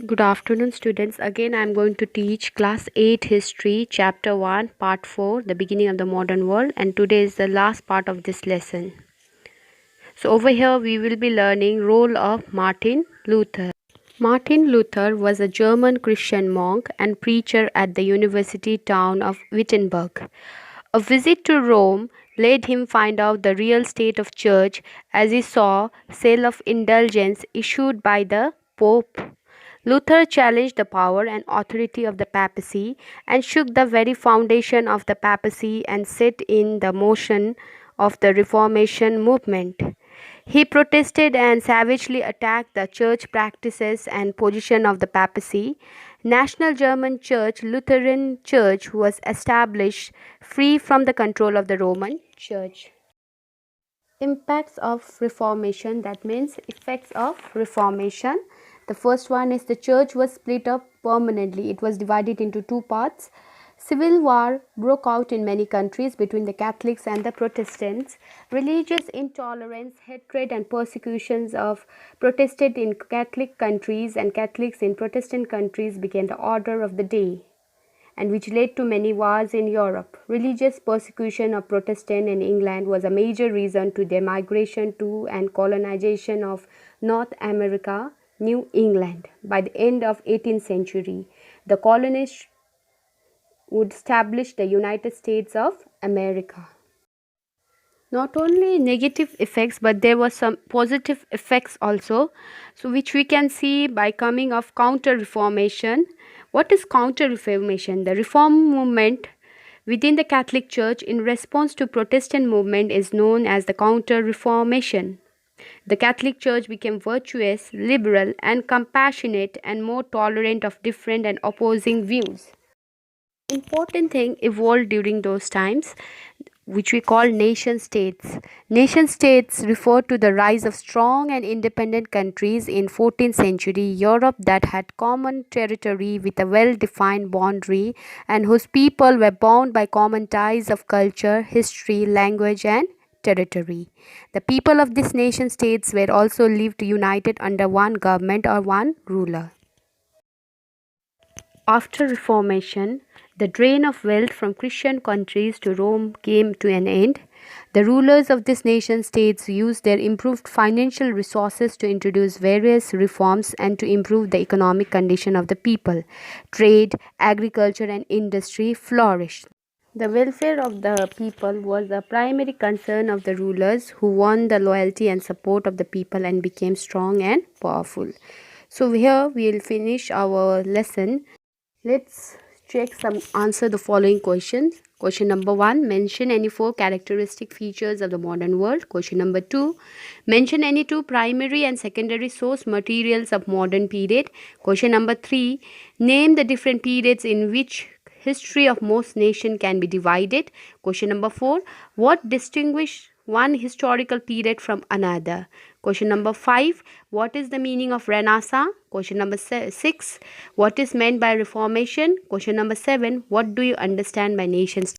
Good afternoon, students. Again, I'm going to teach class 8 history, chapter 1, part 4, the beginning of the modern world, and today is the last part of this lesson. So, over here, we will be learning role of Martin Luther. Martin Luther was a German Christian monk and preacher at the university town of Wittenberg. A visit to Rome led him find out the real state of church as he saw sale of indulgence issued by the Pope. Luther challenged the power and authority of the papacy and shook the very foundation of the papacy and set in the motion of the Reformation movement. He protested and savagely attacked the church practices and position of the papacy. National German Church, Lutheran Church, was established free from the control of the Roman Church. Impacts of Reformation, that means effects of Reformation. The first one is the church was split up permanently. It was divided into two parts. Civil war broke out in many countries between the Catholics and the Protestants. Religious intolerance, hatred, and persecutions of Protestant in Catholic countries and Catholics in Protestant countries became the order of the day, and which led to many wars in Europe. Religious persecution of Protestants in England was a major reason to their migration to and colonization of North America, New England. By the end of 18th century, the colonists would establish the United States of America. Not only negative effects, but there were some positive effects also, so which we can see by coming of counter reformation. What is counter reformation? The reform movement within the Catholic Church in response to Protestant movement is known as the counter reformation. The Catholic Church became virtuous, liberal, and compassionate and more tolerant of different and opposing views. Important thing evolved during those times, which we call nation states. Nation states refer to the rise of strong and independent countries in 14th century Europe that had common territory with a well-defined boundary and whose people were bound by common ties of culture, history, language, and territory. The people of these nation states were also lived united under one government or one ruler. After Reformation, the drain of wealth from Christian countries to Rome came to an end. The rulers of these nation states used their improved financial resources to introduce various reforms and to improve the economic condition of the people. Trade, agriculture, and industry flourished. The welfare of the people was the primary concern of the rulers, who won the loyalty and support of the people and became strong and powerful. So here we will finish our lesson. Let's answer the following questions. Question number 1, mention any 4 characteristic features of the modern world. Question number 2, mention any 2 primary and secondary source materials of modern period. Question number 3, name the different periods in which history of most nation can be divided. Question number 4, what distinguish one historical period from another. Question number 5, what is the meaning of Renaissance? Question number 6, what is meant by Reformation? Question number 7, what do you understand by nation state?